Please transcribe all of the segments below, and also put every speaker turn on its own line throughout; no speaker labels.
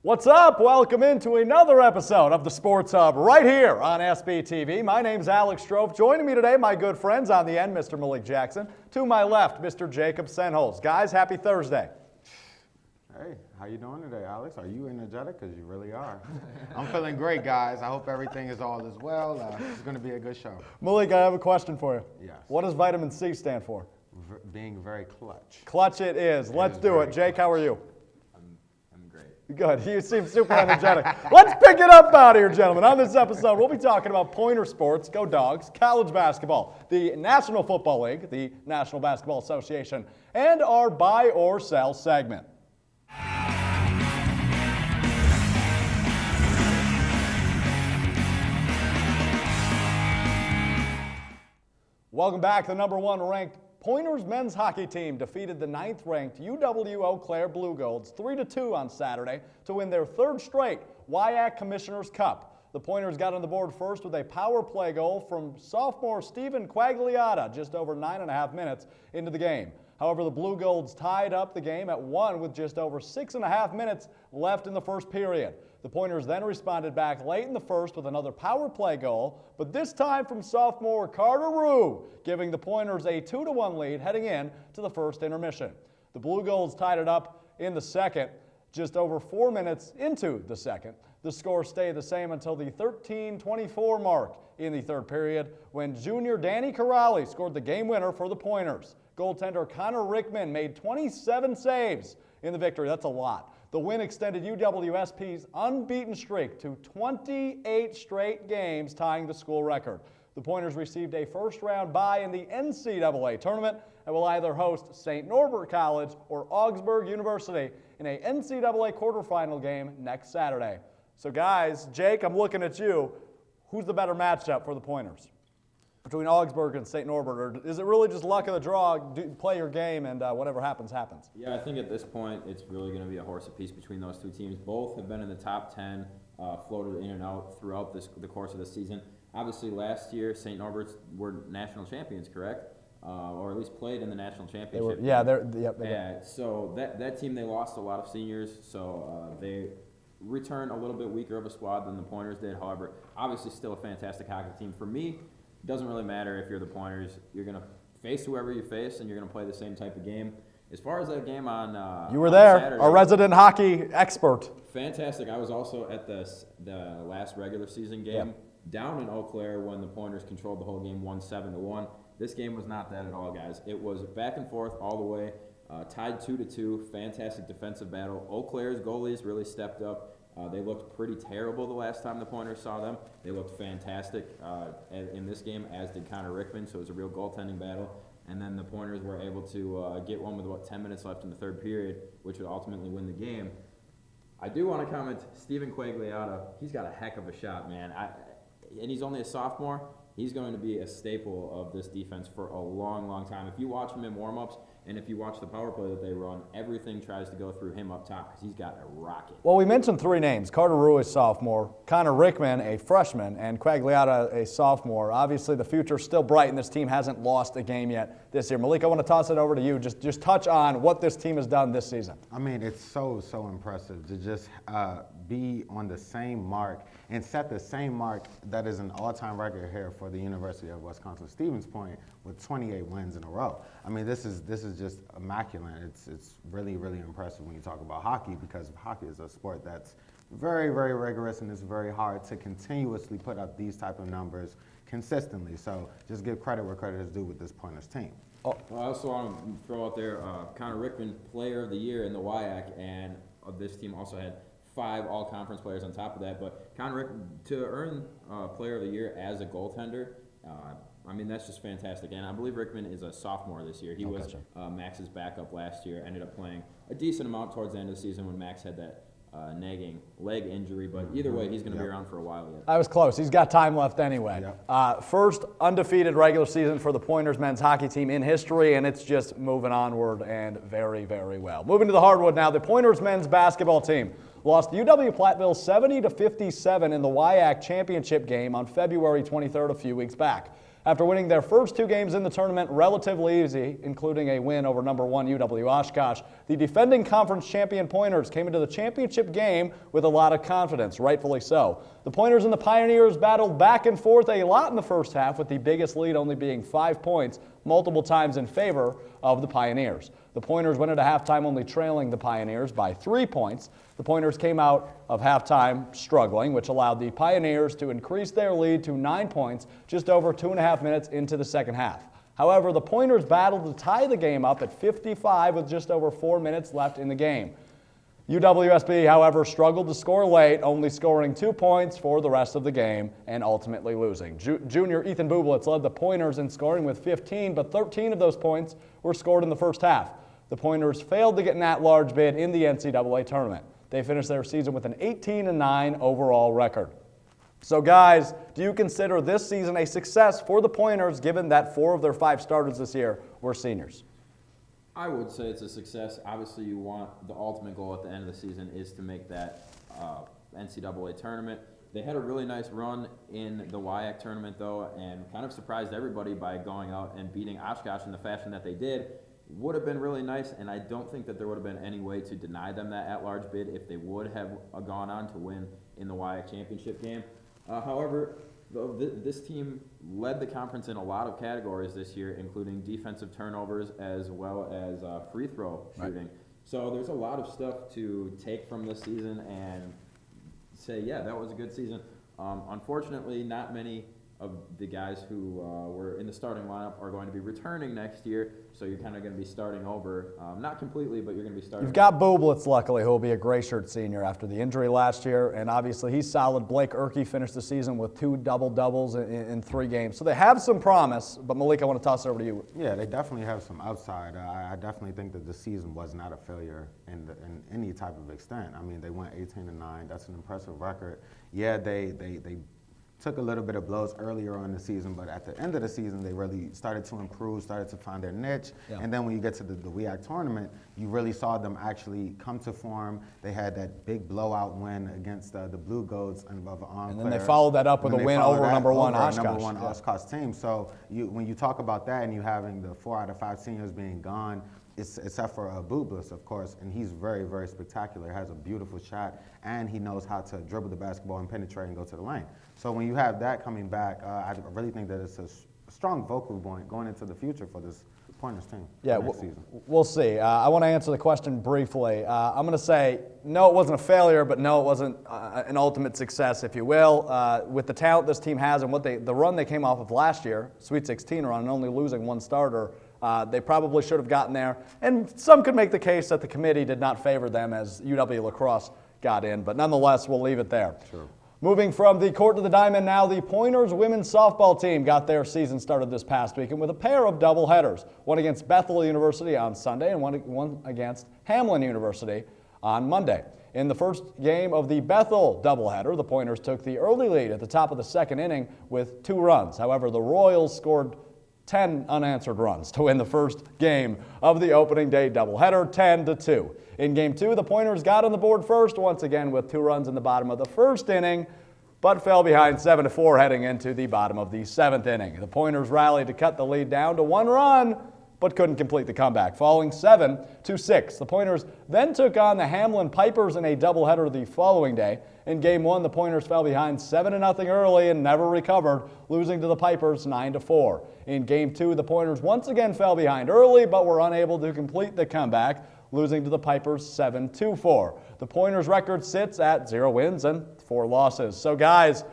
What's up? Welcome into another episode of the Sports Hub right here on SBTV. My name's Alex Strouf. Joining me today, my good friends on the end, Mr. Malik Jackson. To my left, Mr. Jacob Sennholz. Guys, happy Thursday.
Hey, how you doing today, Alex? Are you energetic? Because you really are. I'm feeling great, guys. I hope everything is all as well. It's going to be a good show.
Malik, I have a question for you.
Yes.
What does vitamin C stand for?
Being very clutch.
Clutch it is. Let's do it. Jake, how are you?
I'm great.
Good. You seem super energetic. Let's pick it up out here, gentlemen. On this episode, we'll be talking about pointer sports, go Dogs, college basketball, the National Football League, the National Basketball Association, and our buy or sell segment. Welcome back. The number one ranked Pointers men's hockey team defeated the 9th ranked UW Eau Claire Blue Golds 3-2 on Saturday to win their third straight WIAC Commissioner's Cup. The Pointers got on the board first with a power play goal from sophomore Steven Quagliata just over 9.5 minutes into the game. However, the Blue Golds tied up the game at 1 with just over 6.5 minutes left in the first period. The Pointers then responded back late in the first with another power play goal, but this time from sophomore Carter Rue, giving the Pointers a 2-1 lead heading in to the first intermission. The Blue Golds tied it up in the second, just over 4 minutes into the second. The score stayed the same until the 13:24 mark in the third period when junior Danny Corrali scored the game winner for the Pointers. Goaltender Connor Rickman made 27 saves in the victory. That's a lot. The win extended UWSP's unbeaten streak to 28 straight games, tying the school record. The Pointers received a first-round bye in the NCAA tournament and will either host St. Norbert College or Augsburg University in a NCAA quarterfinal game next Saturday. So guys, Jake, I'm looking at you. Who's the better matchup for the Pointers? Between Augsburg and St. Norbert, or is it really just luck of the draw, play your game, and whatever happens, happens?
Yeah, I think at this point it's really going to be a horse apiece between those two teams. Both have been in the top 10, floated in and out throughout the course of the season. Obviously, last year, St. Norbert's were national champions, correct? Or at least played in the national championship. So that team, they lost a lot of seniors, so they returned a little bit weaker of a squad than the Pointers did. However, obviously still a fantastic hockey team. For me, it doesn't really matter if you're the Pointers. You're going to face whoever you face, and you're going to play the same type of game. As far as that game on
you were there,
Saturday,
our resident hockey expert.
Fantastic. I was also at the last regular season game down in Eau Claire when the Pointers controlled the whole game, won 7-1. This game was not that at all, guys. It was back and forth all the way, tied 2-2. Fantastic defensive battle. Eau Claire's goalies really stepped up. They looked pretty terrible the last time the Pointers saw them. They looked fantastic in this game, as did Connor Rickman, so it was a real goaltending battle. And then the Pointers were able to get one with about 10 minutes left in the third period, which would ultimately win the game. I do want to comment, Steven Quagliata, he's got a heck of a shot, man. And he's only a sophomore. He's going to be a staple of this defense for a long, long time. If you watch him in warm-ups, and if you watch the power play that they run, everything tries to go through him up top because he's got a rocket.
Well, we mentioned 3 names. Carter Rue is sophomore, Connor Rickman a freshman, and Quagliata a sophomore. Obviously, the future's still bright, and this team hasn't lost a game yet this year. Malik, I want to toss it over to you. Just touch on what this team has done this season.
I mean, it's so impressive to just be on the same mark and set the same mark that is an all-time record here for the University of Wisconsin-Stevens Point with 28 wins in a row. I mean, this is just immaculate. It's really, really impressive when you talk about hockey, because hockey is a sport that's very, very rigorous, and it's very hard to continuously put up these type of numbers consistently. So just give credit where credit is due with this Pointers team.
Well, I also want to throw out there Connor Rickman, Player of the Year in the WIAC, and this team also had 5 all-conference players on top of that. But Connor Rickman, to earn Player of the Year as a goaltender, I mean, that's just fantastic. And I believe Rickman is a sophomore this year. He was Max's backup last year, ended up playing a decent amount towards the end of the season when Max had that nagging leg injury. But either way, he's going to be around for a while yet.
I was close. He's got time left anyway. First undefeated regular season for the Pointers men's hockey team in history, and it's just moving onward and very, very well. Moving to the hardwood now, the Pointers men's basketball team lost UW-Platteville 70-57 in the WIAC championship game on February 23rd, a few weeks back. After winning their first 2 games in the tournament relatively easy, including a win over number 1 UW-Oshkosh, the defending conference champion Pointers came into the championship game with a lot of confidence, rightfully so. The Pointers and the Pioneers battled back and forth a lot in the first half, with the biggest lead only being 5 points, multiple times in favor of the Pioneers. The Pointers went into halftime only trailing the Pioneers by 3 points. The Pointers came out of halftime struggling, which allowed the Pioneers to increase their lead to 9 points just over 2.5 minutes into the second half. However, the Pointers battled to tie the game up at 55 with just over 4 minutes left in the game. UWSP, however, struggled to score late, only scoring 2 points for the rest of the game and ultimately losing. Junior Ethan Bublitz led the Pointers in scoring with 15, but 13 of those points were scored in the first half. The Pointers failed to get an at-large bid in the NCAA tournament. They finished their season with an 18-9 overall record. So guys, do you consider this season a success for the Pointers, given that 4 of their 5 starters this year were seniors?
I would say it's a success. Obviously, you want the ultimate goal at the end of the season is to make that NCAA tournament. They had a really nice run in the WIAC tournament, though, and kind of surprised everybody by going out and beating Oshkosh in the fashion that they did. Would have been really nice, and I don't think that there would have been any way to deny them that at-large bid if they would have gone on to win in the WIAC championship game. However, this team led the conference in a lot of categories this year, including defensive turnovers as well as free throw shooting. Right. So there's a lot of stuff to take from this season and say, yeah, that was a good season. Unfortunately, not many of the guys who were in the starting lineup are going to be returning next year, so you're kind of going to be starting over. Not completely, but you're going to be starting.
You've got Bublitz, luckily, who will be a gray shirt senior after the injury last year, and obviously he's solid. Blake Erkey finished the season with 2 double-doubles in 3 games. So they have some promise, but Malik, I want to toss it over to you.
Yeah, they definitely have some upside. I definitely think that the season was not a failure in any type of extent. I mean, they went 18-9. That's an impressive record. Yeah, they took a little bit of blows earlier on in the season, but at the end of the season, they really started to improve, started to find their niche. Yeah. And then when you get to the WIAC tournament, you really saw them actually come to form. They had that big blowout win against the Blue Goats of Enclair.
And then they followed that up with a win over number 1 Oshkosh.
Oshkosh team. So when you talk about that and you having the 4 out of 5 seniors being gone, except for Bublitz, of course, and he's very, very spectacular. Has a beautiful shot, and he knows how to dribble the basketball and penetrate and go to the lane. So when you have that coming back, I really think that it's a strong vocal point going into the future for this Pointers team.
Yeah, we'll see. I want to answer the question briefly. I'm going to say, no, it wasn't a failure, but no, it wasn't an ultimate success, if you will. With the talent this team has and the run they came off of last year, Sweet 16 run, and only losing 1 starter, they probably should have gotten there. And some could make the case that the committee did not favor them as UW lacrosse got in, but nonetheless, we'll leave it there. Sure. Moving from the court to the diamond now, the Pointers women's softball team got their season started this past weekend with a pair of doubleheaders, one against Bethel University on Sunday and one against Hamlin University on Monday. In the first game of the Bethel doubleheader, the Pointers took the early lead at the top of the second inning with 2 runs. However, the Royals scored 10 unanswered runs to win the first game of the opening day doubleheader, 10-2. In Game 2, the Pointers got on the board first, once again with 2 runs in the bottom of the first inning, but fell behind 7-4 heading into the bottom of the 7th inning. The Pointers rallied to cut the lead down to 1 run, but couldn't complete the comeback, falling 7-6. The Pointers then took on the Hamlin Pipers in a doubleheader the following day. In Game 1, the Pointers fell behind 7-0 early and never recovered, losing to the Pipers 9-4. In Game 2, the Pointers once again fell behind early, but were unable to complete the comeback, losing to the Pipers 7-4. The Pointers' record sits at 0 wins and 4 losses. So, guys,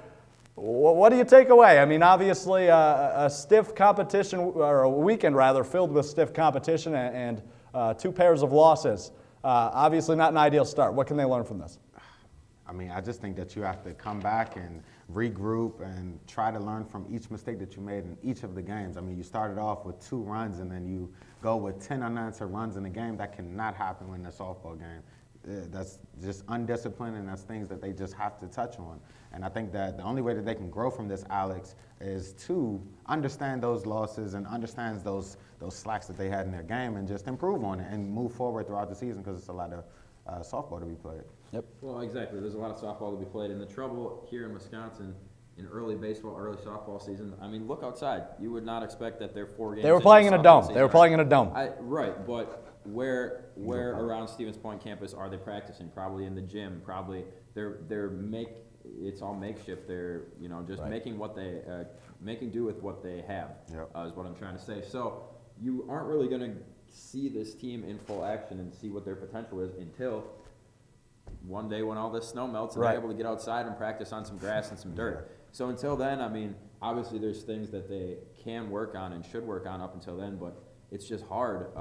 what do you take away? I mean, obviously, a stiff competition, or a weekend rather, filled with stiff competition and 2 pairs of losses. Obviously, not an ideal start. What can they learn from this?
I mean, I just think that you have to come back and regroup and try to learn from each mistake that you made in each of the games. I mean, you started off with 2 runs and then you go with 10 unanswered runs in a game. That cannot happen in a softball game. That's just undisciplined, and that's things that they just have to touch on. And I think that the only way that they can grow from this, Alex, is to understand those losses and understand those slacks that they had in their game and just improve on it and move forward throughout the season, because it's a lot of softball to be played.
Yep.
Well, exactly. There's a lot of softball to be played, and the trouble here in Wisconsin an early baseball, early softball season. I mean, look outside. You would not expect that they're 4 games.
They were playing in a dome. They were playing in a dome.
Right, but where around Stevens Point campus are they practicing? Probably in the gym. Probably it's all makeshift. They're just making what they making do with what they have. Is what I'm trying to say. So you aren't really going to see this team in full action and see what their potential is until one day when all this snow melts and they're able to get outside and practice on some grass and some dirt. So until then, I mean, obviously there's things that they can work on and should work on up until then, but it's just hard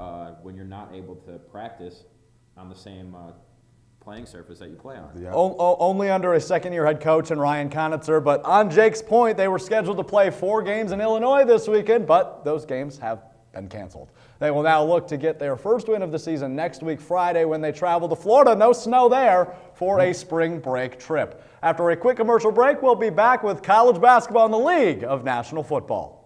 when you're not able to practice on the same playing surface that you play on.
Only under a second-year head coach and Ryan Konitzer, but on Jake's point, they were scheduled to play 4 games in Illinois this weekend, but those games have been canceled. They will now look to get their first win of the season next week Friday when they travel to Florida, no snow there, for a spring break trip. After a quick commercial break, we'll be back with college basketball in the League of National Football.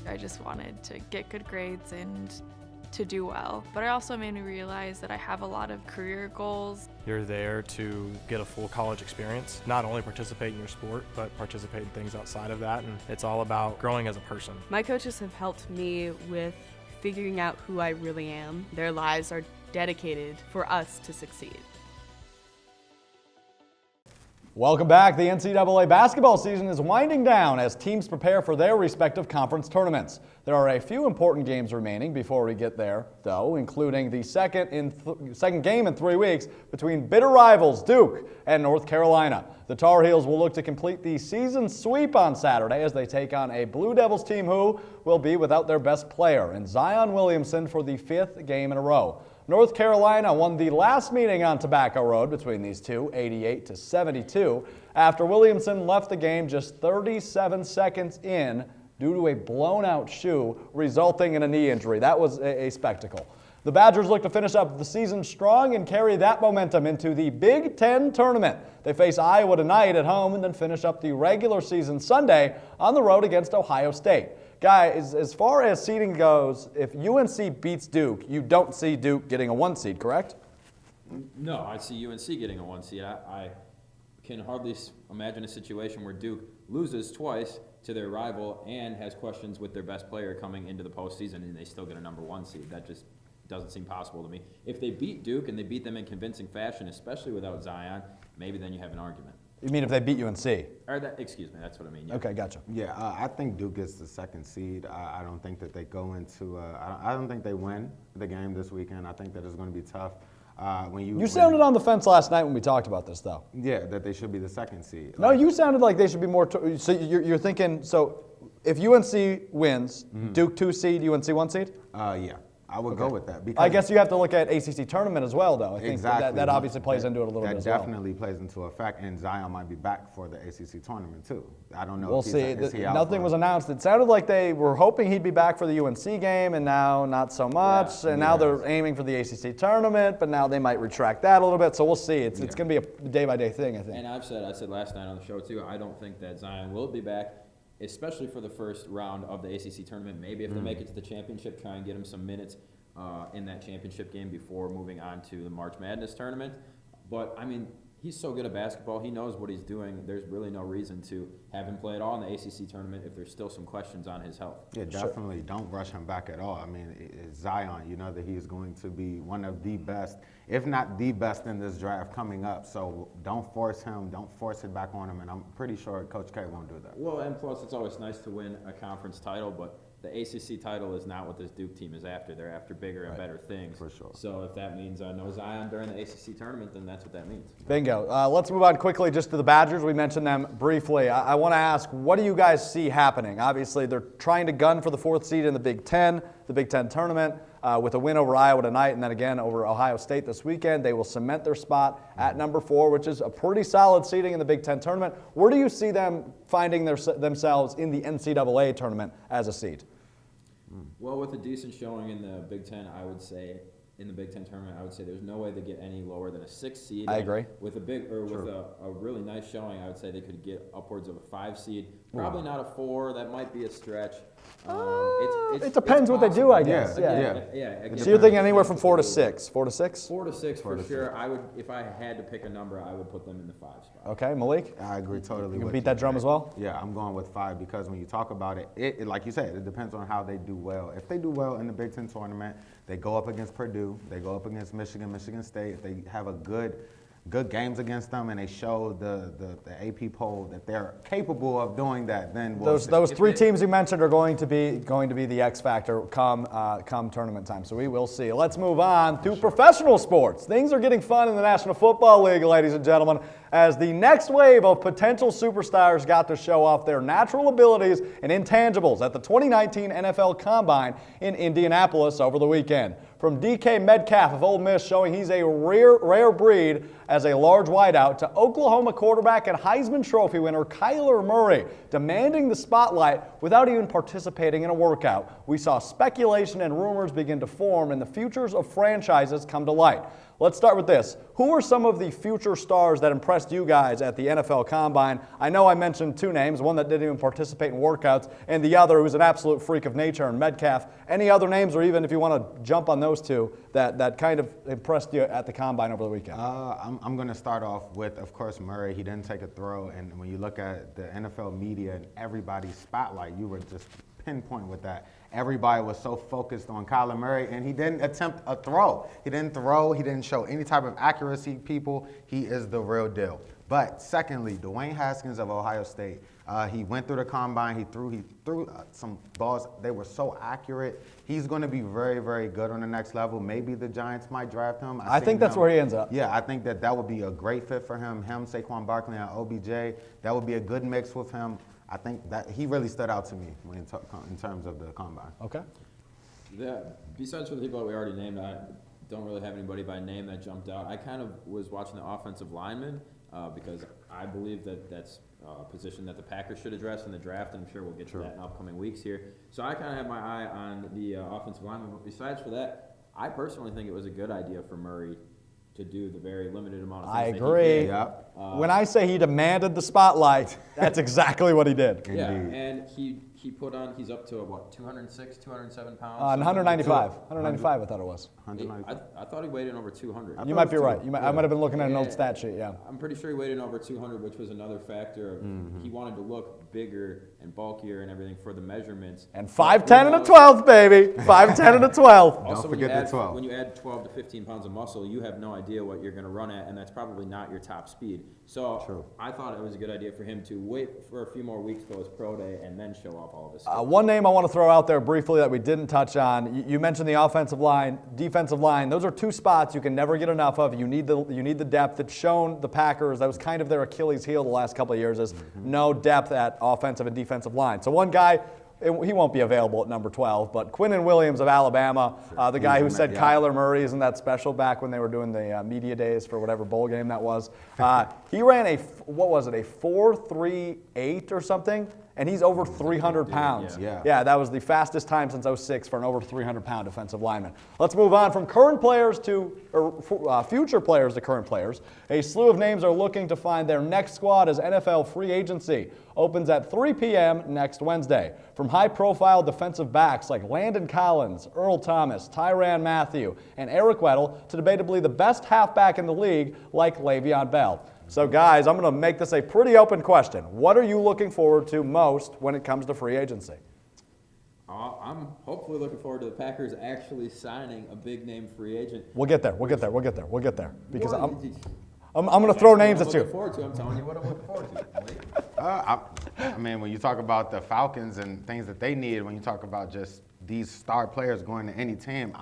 I just wanted to get good grades and to do well. But it also made me realize that I have a lot of career goals.
You're there to get a full college experience, not only participate in your sport, but participate in things outside of that. And it's all about growing as a person.
My coaches have helped me with figuring out who I really am. Their lives are dedicated for us to succeed.
Welcome back. The NCAA basketball season is winding down as teams prepare for their respective conference tournaments. There are a few important games remaining before we get there, though, including the second game in 3 weeks between bitter rivals Duke and North Carolina. The Tar Heels will look to complete the season sweep on Saturday as they take on a Blue Devils team who will be without their best player, in Zion Williamson, for the 5th game in a row. North Carolina won the last meeting on Tobacco Road between these two, 88-72, after Williamson left the game just 37 seconds in due to a blown-out shoe, resulting in a knee injury. That was a spectacle. The Badgers look to finish up the season strong and carry that momentum into the Big Ten tournament. They face Iowa tonight at home and then finish up the regular season Sunday on the road against Ohio State. Guys, as far as seeding goes, if UNC beats Duke, you don't see Duke getting a 1 seed, correct?
No, I see UNC getting a 1 seed. I can hardly imagine a situation where Duke loses twice to their rival and has questions with their best player coming into the postseason and they still get a number 1 seed. That just doesn't seem possible to me. If they beat Duke and they beat them in convincing fashion, especially without Zion, maybe then you have an argument.
You mean if they beat UNC?
Excuse me, that's what I mean. Yeah.
Okay, gotcha.
Yeah, I think Duke gets the 2nd seed. I don't think that they go into. I don't think they win the game this weekend. I think that it's going to be tough. You
sounded on the fence last night when we talked about this, though.
Yeah, that they should be the 2nd seed.
No, you sounded like they should be more. So you're thinking. So if UNC wins, Duke 2 seed, UNC 1 seed?
Yeah. I would go with that. Because
I guess you have to look at ACC tournament as well, though. I think
exactly.
that obviously plays into it a little bit as well.
That definitely plays into effect, and Zion might be back for the ACC tournament, too. I don't know.
We'll see. Nothing was announced. It sounded like they were hoping he'd be back for the UNC game, and now not so much. Yeah, and now they're aiming for the ACC tournament, but now they might retract that a little bit. So we'll see. It's going to be a day-by-day thing, I think.
And I said last night on the show, too, I don't think that Zion will be back, especially for the first round of the ACC tournament. Maybe if they make it to the championship, try and get him some minutes in that championship game before moving on to the March Madness tournament. But, I mean, he's so good at basketball. He knows what he's doing. There's really no reason to have him play at all in the ACC tournament if there's still some questions on his health.
Yeah, definitely. Don't rush him back at all. I mean, it's Zion. You know that he's going to be one of the best, if not the best in this draft coming up. So Don't force him. Don't force it back on him. And I'm pretty sure Coach K won't do that.
Well, and plus, it's always nice to win a conference title, but the ACC title is not what this Duke team is after. They're after bigger and better things.
For sure.
So if that means no Zion during the ACC tournament, then that's what that means.
Bingo. Let's move on quickly just to the Badgers. We mentioned them briefly. I want to ask, what do you guys see happening? Obviously, they're trying to gun for the 4th seed in the Big Ten tournament with a win over Iowa tonight and then again over Ohio State this weekend. They will cement their spot at number 4, which is a pretty solid seeding in the Big Ten tournament. Where do you see them finding themselves in the NCAA tournament as a seed?
Well, with a decent showing in the Big Ten, I would say in the Big Ten tournament, I would say there's no way they get any lower than a 6 seed.
I agree.
With a with a really nice showing, I would say they could get upwards of a 5 seed. Probably not a 4. That might be a stretch.
It depends what they do, I guess.
Yeah.
So you're thinking anywhere from 4 to 6? 4 to 6?
4 to 6 for sure. I would, if I had to pick a number, I would put them in the 5 spot.
Okay, Malik?
I agree totally.
You can
with
beat that drum as well?
Yeah, I'm going with 5 because when you talk about it, like you said, it depends on how they do well. If they do well in the Big Ten tournament, they go up against Purdue, they go up against Michigan, Michigan State. If they have a good games against them and they show the AP poll that they're capable of doing that, then we'll
those 3 teams you mentioned are going to be the X factor come tournament time. So we will see. Let's move on to professional sports. Things are getting fun in the National Football League, ladies and gentlemen, as the next wave of potential superstars got to show off their natural abilities and intangibles at the 2019 NFL Combine in Indianapolis over the weekend. From DK Metcalf of Ole Miss showing he's a rare breed as a large wideout to Oklahoma quarterback and Heisman Trophy winner Kyler Murray demanding the spotlight without even participating in a workout. We saw speculation and rumors begin to form and the futures of franchises come to light. Let's start with this. Who are some of the future stars that impressed you guys at the NFL Combine? I know I mentioned 2 names, one that didn't even participate in workouts, and the other who's an absolute freak of nature in Metcalf. Any other names, or even if you want to jump on those 2, that kind of impressed you at the Combine over the weekend?
I'm going to start off with, of course, Murray. He didn't take a throw, and when you look at the NFL media and everybody's spotlight, you were just pinpoint with that. Everybody was so focused on Kyler Murray, and he didn't attempt a throw. He didn't throw. He didn't show any type of accuracy, people. He is the real deal. But secondly, Dwayne Haskins of Ohio State, he went through the Combine. He threw some balls. They were so accurate. He's going to be very, very good on the next level. Maybe the Giants might draft him.
I think that's where he ends up.
Yeah, I think that would be a great fit for him. Saquon Barkley, and OBJ, that would be a good mix with him. I think that he really stood out to me in terms of the Combine.
Okay.
Yeah, besides for the people that we already named, I don't really have anybody by name that jumped out. I kind of was watching the offensive lineman because I believe that that's a position that the Packers should address in the draft, and I'm sure we'll get to that in upcoming weeks here. So I kind of have my eye on the offensive lineman. But besides for that, I personally think it was a good idea for Murray to do the very limited amount of things
I
that
agree.
he did.
Yep.
When I say he demanded the spotlight, that's exactly what he did.
Yeah,
Indeed.
and he put on, he's up to what, 206, 207 pounds?
195. 195, I thought it was.
195.
I thought he weighed in over 200.
You might be right. I might have been looking at an old stat sheet, yeah.
I'm pretty sure he weighed in over 200, which was another factor of he wanted to look bigger and bulkier and everything for the measurements.
And 5'10 and a 12th, baby. 5'10 and a 12th.
Also,
Don't
when you
forget
add,
the 12.
when you add 12 to 15 pounds of muscle, you have no idea what you're going to run at, and that's probably not your top speed. So I thought it was a good idea for him to wait for a few more weeks till his pro day and then show off all of this stuff.
One name I want to throw out there briefly that we didn't touch on. You mentioned the offensive line, defensive line. Those are 2 spots you can never get enough of. You need the depth. It's shown the Packers. That was kind of their Achilles heel the last couple of years is no depth at offensive and defensive line. So one guy, he won't be available at number 12, but Quinnen Williams of Alabama, the guy who said Kyler Murray isn't that special back when they were doing the media days for whatever bowl game that was. He ran a 4.38 or something, and he's over 300 pounds. Yeah, that was the fastest time since 06 for an over 300-pound defensive lineman. Let's move on from current players future players to current players. A slew of names are looking to find their next squad as NFL free agency opens at 3 p.m. next Wednesday. From high-profile defensive backs like Landon Collins, Earl Thomas, Tyrann Mathieu, and Eric Weddle to debatably the best halfback in the league like Le'Veon Bell. So guys, I'm going to make this a pretty open question. What are you looking forward to most when it comes to free agency?
I'm hopefully looking forward to the Packers actually signing a big-name free agent.
We'll get there. Because I'm going to throw names
I'm
at
looking
you.
forward to. I'm telling you what I'm looking forward to. Malik.
I mean, when you talk about the Falcons and things that they need, when you talk about just these star players going to any team,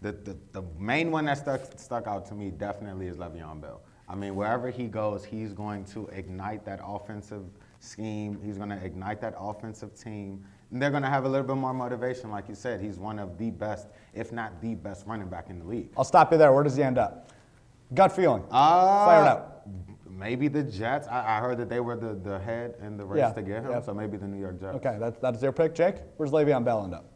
the main one that stuck out to me definitely is Le'Veon Bell. I mean, wherever he goes, he's going to ignite that offensive scheme. He's going to ignite that offensive team. And they're going to have a little bit more motivation. Like you said, he's one of the best, if not the best running back in the league.
I'll stop you there. Where does he end up? Gut feeling. Fire it out.
Maybe the Jets. I heard that they were the head in the race to get him, so maybe the New York Jets.
Okay, that's their pick. Jake, where's Le'Veon Bell end up?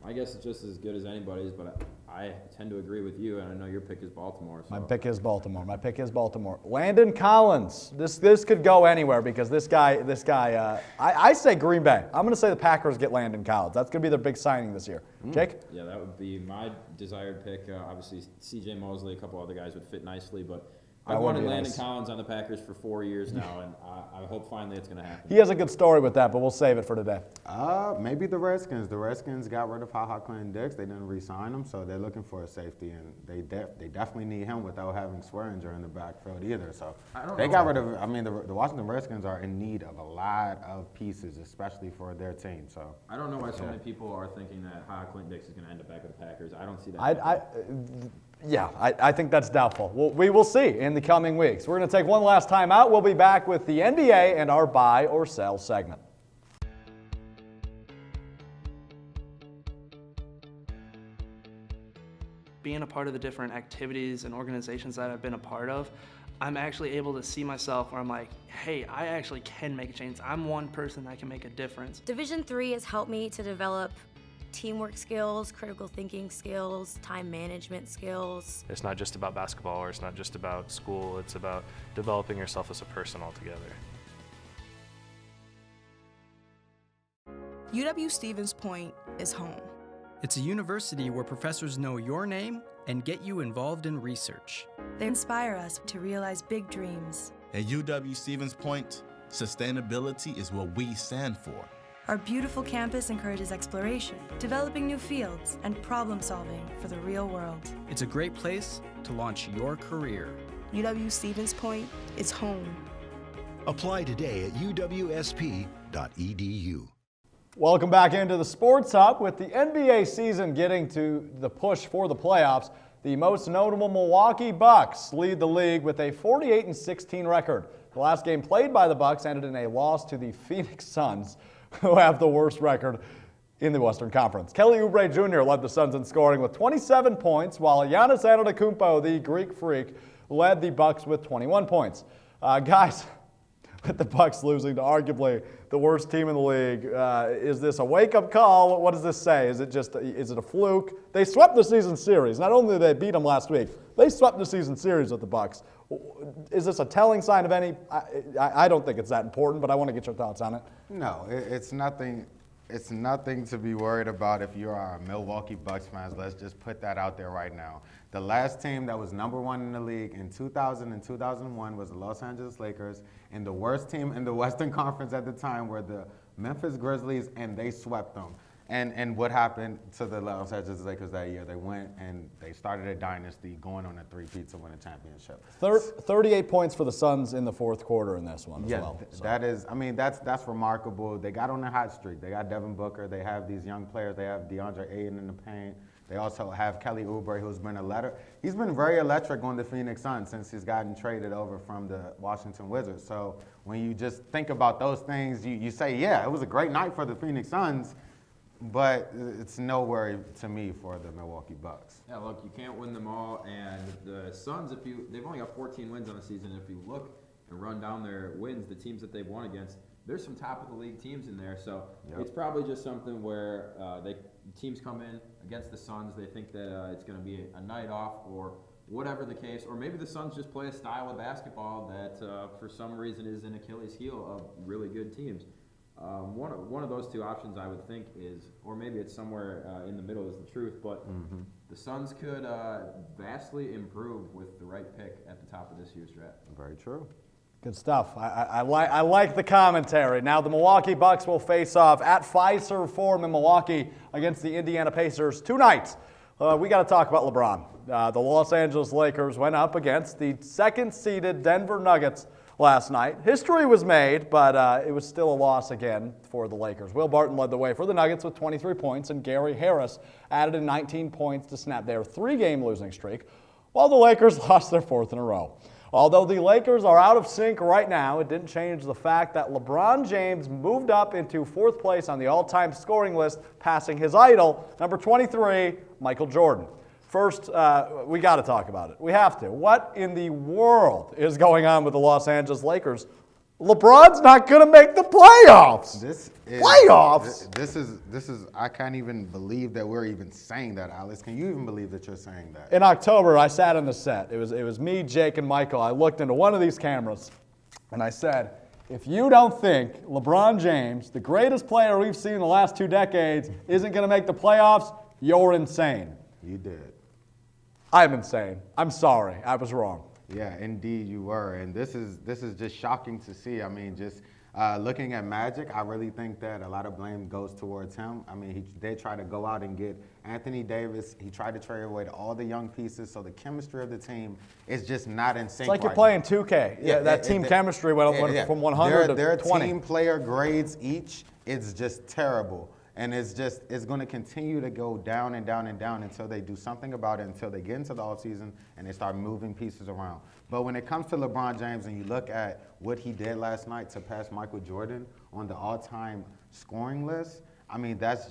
I guess it's just as good as anybody's, but I tend to agree with you, and I know your pick is Baltimore. So.
My pick is Baltimore. Landon Collins. This could go anywhere because this guy. I say Green Bay. I'm going to say the Packers get Landon Collins. That's going to be their big signing this year. Jake?
Yeah, that would be my desired pick. Obviously, C.J. Mosley, a couple other guys would fit nicely, but I've wanted Landon Collins on the Packers for 4 years now, and I hope finally it's going to happen.
He has a good story with that, but we'll save it for today.
Maybe the Redskins. The Redskins got rid of Ha Clinton-Dix. They didn't re-sign him, so they're looking for a safety, and they definitely need him without having Swearinger in the backfield either. So they got rid of. I mean, the Washington Redskins are in need of a lot of pieces, especially for their team. So
I don't know why so many people are thinking that Ha Clinton-Dix is going to end up back with the Packers. I don't see that.
I think that's doubtful. We will see in the coming weeks. We're going to take one last time out. We'll be back with the NBA and our buy or sell segment.
Being a part of the different activities and organizations that I've been a part of, I'm actually able to see myself where I'm like, hey, I actually can make a change. I'm one person that can make a difference.
Division III has helped me to develop teamwork skills, critical thinking skills, time management skills.
It's not just about basketball or it's not just about school. It's about developing yourself as a person altogether.
UW-Stevens Point is home.
It's a university where professors know your name and get you involved in research.
They inspire us to realize big dreams.
At UW-Stevens Point, sustainability is what we stand for.
Our beautiful campus encourages exploration, developing new fields, and problem solving for the real world.
It's a great place to launch your career.
UW-Stevens Point is home.
Apply today at uwsp.edu.
Welcome back into the Sports Hub. With the NBA season getting to the push for the playoffs, the most notable Milwaukee Bucks lead the league with a 48-16 record. The last game played by the Bucks ended in a loss to the Phoenix Suns, who have the worst record in the Western Conference. Kelly Oubre Jr. led the Suns in scoring with 27 points, while Giannis Antetokounmpo, the Greek freak, led the Bucks with 21 points. Guys, with the Bucks losing to arguably the worst team in the league, is this a wake-up call? What does this say? Is it a fluke? They swept the season series. Not only did they beat them last week, they swept the season series with the Bucks. Is this a telling sign of any? I don't think it's that important, but I want to get your thoughts on it.
No, it's nothing. It's nothing to be worried about if you are a Milwaukee Bucks fans. Let's just put that out there right now. The last team that was #1 in the league in 2000 and 2001 was the Los Angeles Lakers, and the worst team in the Western Conference at the time were the Memphis Grizzlies, and they swept them. And what happened to the Los Angeles Lakers that year? They went and they started a dynasty, going on a three-peat to win a championship.
38 points for the Suns in the fourth quarter in this one as well.
So. That is, I mean, that's remarkable. They got on a hot streak. They got Devin Booker. They have these young players. They have DeAndre Ayton in the paint. They also have Kelly Oubre, who's been he's been very electric on the Phoenix Suns since he's gotten traded over from the Washington Wizards. So when you just think about those things, you say, yeah, it was a great night for the Phoenix Suns. But it's no worry to me for the Milwaukee Bucks.
Yeah, look, you can't win them all, and the Suns, they've only got 14 wins on the season. If you look and run down their wins, the teams that they've won against, there's some top of the league teams in there. So It's probably just something where teams come in against the Suns, they think that it's going to be a night off or whatever the case, or maybe the Suns just play a style of basketball that for some reason is an Achilles heel of really good teams. One of those two options I would think is, or maybe it's somewhere in the middle is the truth, but the Suns could vastly improve with the right pick at the top of this year's draft.
Very true.
Good stuff. I like the commentary. Now the Milwaukee Bucks will face off at Fiserv Forum in Milwaukee against the Indiana Pacers tonight. We got to talk about LeBron. The Los Angeles Lakers went up against the second-seeded Denver Nuggets last night. History was made, but it was still a loss again for the Lakers. Will Barton led the way for the Nuggets with 23 points, and Gary Harris added in 19 points to snap their 3-game losing streak, while the Lakers lost their 4th in a row. Although the Lakers are out of sync right now, it didn't change the fact that LeBron James moved up into 4th place on the all-time scoring list, passing his idol, number 23, Michael Jordan. First, we got to talk about it. We have to. What in the world is going on with the Los Angeles Lakers? LeBron's not going to make the playoffs. Playoffs?
This is. I can't even believe that we're even saying that, Alex. Can you even believe that you're saying that?
In October, I sat on the set. It was me, Jake, and Michael. I looked into one of these cameras, and I said, if you don't think LeBron James, the greatest player we've seen in the last 2 decades, isn't going to make the playoffs, you're insane.
You did.
I'm insane. I'm sorry. I was wrong.
Yeah, indeed you were, and this is just shocking to see. I mean, just looking at Magic, I really think that a lot of blame goes towards him. I mean, they tried to go out and get Anthony Davis. He tried to trade away all the young pieces, so the chemistry of the team is just not in sync.
It's like you're playing 2K. Yeah, that team chemistry went from 100 to 20.
Their team player grades each, it's just terrible. And it's going to continue to go down and down and down until they do something about it, until they get into the offseason and they start moving pieces around. But when it comes to LeBron James and you look at what he did last night to pass Michael Jordan on the all-time scoring list, I mean, that's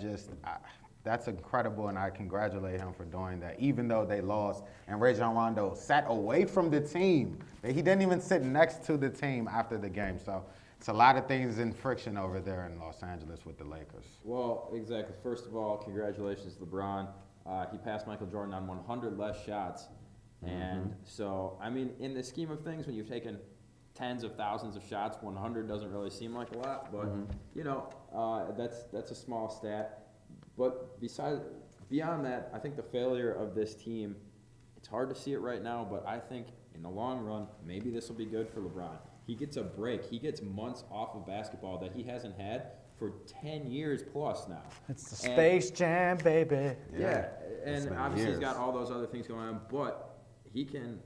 incredible, and I congratulate him for doing that, even though they lost. And Rajon Rondo sat away from the team. He didn't even sit next to the team after the game. So it's a lot of things in friction over there in Los Angeles with the Lakers.
Well, exactly. First of all, congratulations, LeBron. He passed Michael Jordan on 100 less shots. And so, I mean, in the scheme of things, when you've taken tens of thousands of shots, 100 doesn't really seem like a lot. But, you know, that's a small stat. But beyond that, I think the failure of this team, it's hard to see it right now, but I think in the long run, maybe this will be good for LeBron. He gets a break. He gets months off of basketball that he hasn't had for 10 years plus now.
It's the Space Jam, baby.
Yeah, and obviously he's got all those other things going on, but he can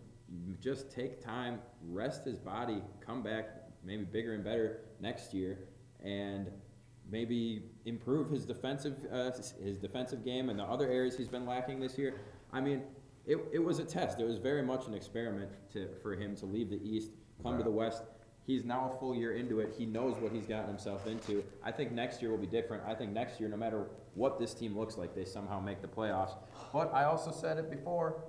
just take time, rest his body, come back maybe bigger and better next year, and maybe improve his defensive game and the other areas he's been lacking this year. I mean, it was a test. It was very much an experiment for him to leave the East, come to the West. He's now a full year into it. He knows what he's gotten himself into. I think next year will be different. I think next year, no matter what this team looks like, they somehow make the playoffs. But I also said it before,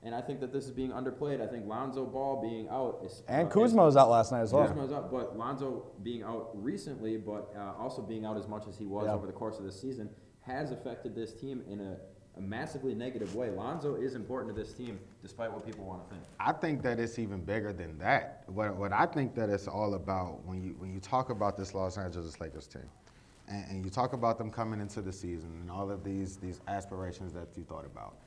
and I think that this is being underplayed. I think Lonzo Ball being out is...
And Kuzma was out last night as well.
Kuzma was out, but Lonzo being out recently, but also being out as much as he was over the course of this season, has affected this team in a massively negative way. Lonzo is important to this team, despite what people want to think.
I think that it's even bigger than that. What I think that it's all about when you talk about this Los Angeles Lakers team, and you talk about them coming into the season and all of these aspirations that you thought about.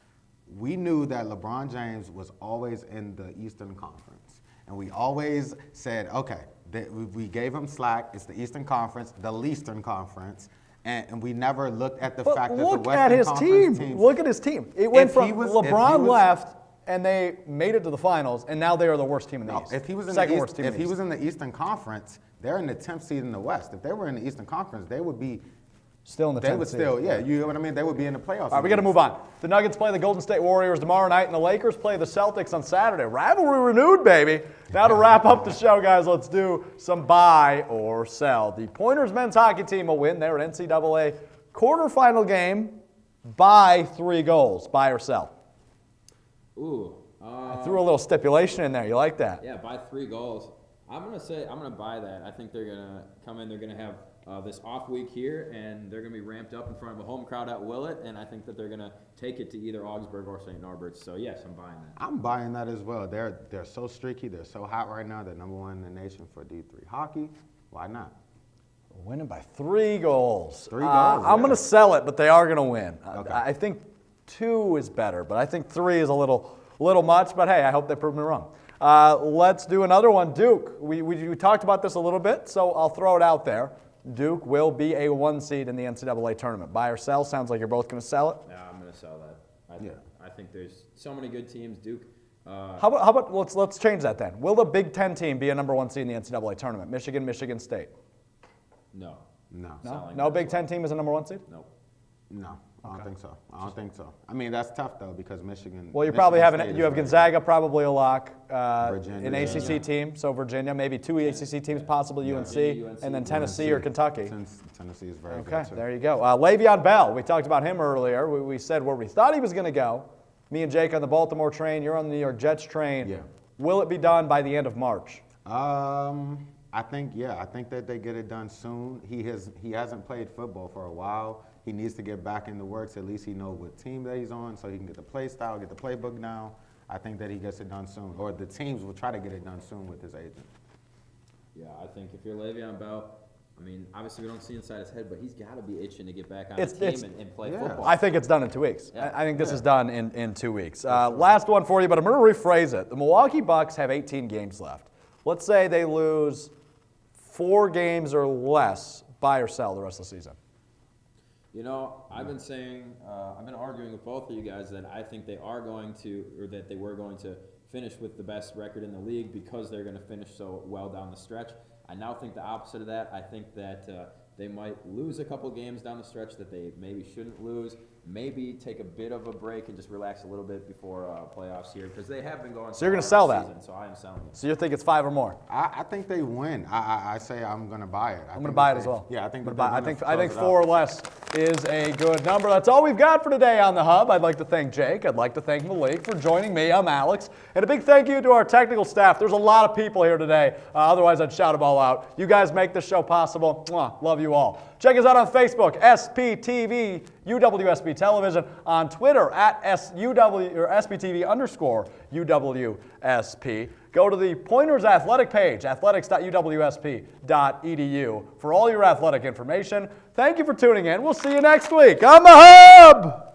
We knew that LeBron James was always in the Eastern Conference, and we always said, okay, we gave him slack. It's the Eastern Conference, the Leastern Conference. And we never looked at the fact that the Western Conference teams...
Look at his team. It went from LeBron left, and they made it to the finals, and now they are the worst team in the East.
If he was in the Eastern Conference, they're in the 10th seed in the West. If they were in the Eastern Conference, they would be...
Still in the 10th seed.
They would still, you know what I mean? They would be in the playoffs.
All right, we got to move on. The Nuggets play the Golden State Warriors tomorrow night, and the Lakers play the Celtics on Saturday. Rivalry renewed, baby. Now to wrap up the show, guys, let's do some buy or sell. The Pointers men's hockey team will win their NCAA quarterfinal game by 3 goals. Buy or sell?
Ooh.
I threw a little stipulation in there. You like that?
Yeah, by 3 goals. I'm going to buy that. I think they're going to come in. They're going to have this off week here, and they're going to be ramped up in front of a home crowd at Willett, and I think that they're going to take it to either Augsburg or St. Norbert's. So, yes, I'm buying that.
I'm buying that as well. They're so streaky. They're so hot right now. They're number 1 in the nation for D3 hockey. Why not?
Winning by 3 goals.
3 goals.
I'm going to sell it, but they are going to win.
Okay.
I think 2 is better, but I think 3 is a little much. But hey, I hope they prove me wrong. Let's do another one. Duke. We talked about this a little bit, so I'll throw it out there. Duke will be a 1 seed in the NCAA tournament. Buy or sell? Sounds like you're both going to sell it.
Yeah, I'm going to sell that. I think there's so many good teams. Duke.
How about let's change that then. Will the Big Ten team be a number 1 seed in the NCAA tournament? Michigan, Michigan State.
No.
No Big Ten team is a number 1 seed?
No.
No, I don't think so. I don't think so. I mean, that's tough though because Michigan.
Well, you probably have Gonzaga
good.
probably a lock,
Virginia,
an ACC team, so Virginia, maybe 2 ACC teams, possibly UNC, and then Tennessee or Kentucky.
Tennessee is very good
Okay,
too.
there you go. Le'Veon Bell, we talked about him earlier. We said where we thought he was going to go. Me and Jake on the Baltimore train. You're on the New York Jets train.
Yeah.
Will it be done by the end of March?
I think that they get it done soon. He hasn't played football for a while. He needs to get back in the works. At least he knows what team that he's on, so he can get the play style, get the playbook down. I think that he gets it done soon, or the teams will try to get it done soon with his agent.
Yeah, I think if you're Le'Veon Bell, I mean, obviously we don't see inside his head, but he's got to be itching to get back on the team and play football.
I think it's done in 2 weeks.
Yeah.
I think this is done in 2 weeks. Last one for you, but I'm going to rephrase it. The Milwaukee Bucks have 18 games left. Let's say they lose 4 games or less, buy or sell the rest of the season.
You know, I've been saying, I've been arguing with both of you guys that I think they are going to, or that they were going to finish with the best record in the league because they're going to finish so well down the stretch. I now think the opposite of that. I think that they might lose a couple games down the stretch that they maybe shouldn't lose. Maybe take a bit of a break and just relax a little bit before playoffs here because they have been going.
So you're going to sell that?
Season, so I am selling it.
So you think it's 5 or more?
I think they win. I say I'm going to buy it.
I'm going to buy it as well.
Yeah, I think.
I think 4 or less is a good number. That's all we've got for today on the Hub. I'd like to thank Jake. I'd like to thank Malik for joining me. I'm Alex, and a big thank you to our technical staff. There's a lot of people here today. Otherwise, I'd shout them all out. You guys make this show possible. Mwah, love you all. Check us out on Facebook, SPTV, UWSP Television, on Twitter at SPTV_UWSP. Go to the Pointers Athletic page, athletics.uwsp.edu, for all your athletic information. Thank you for tuning in. We'll see you next week on the Hub.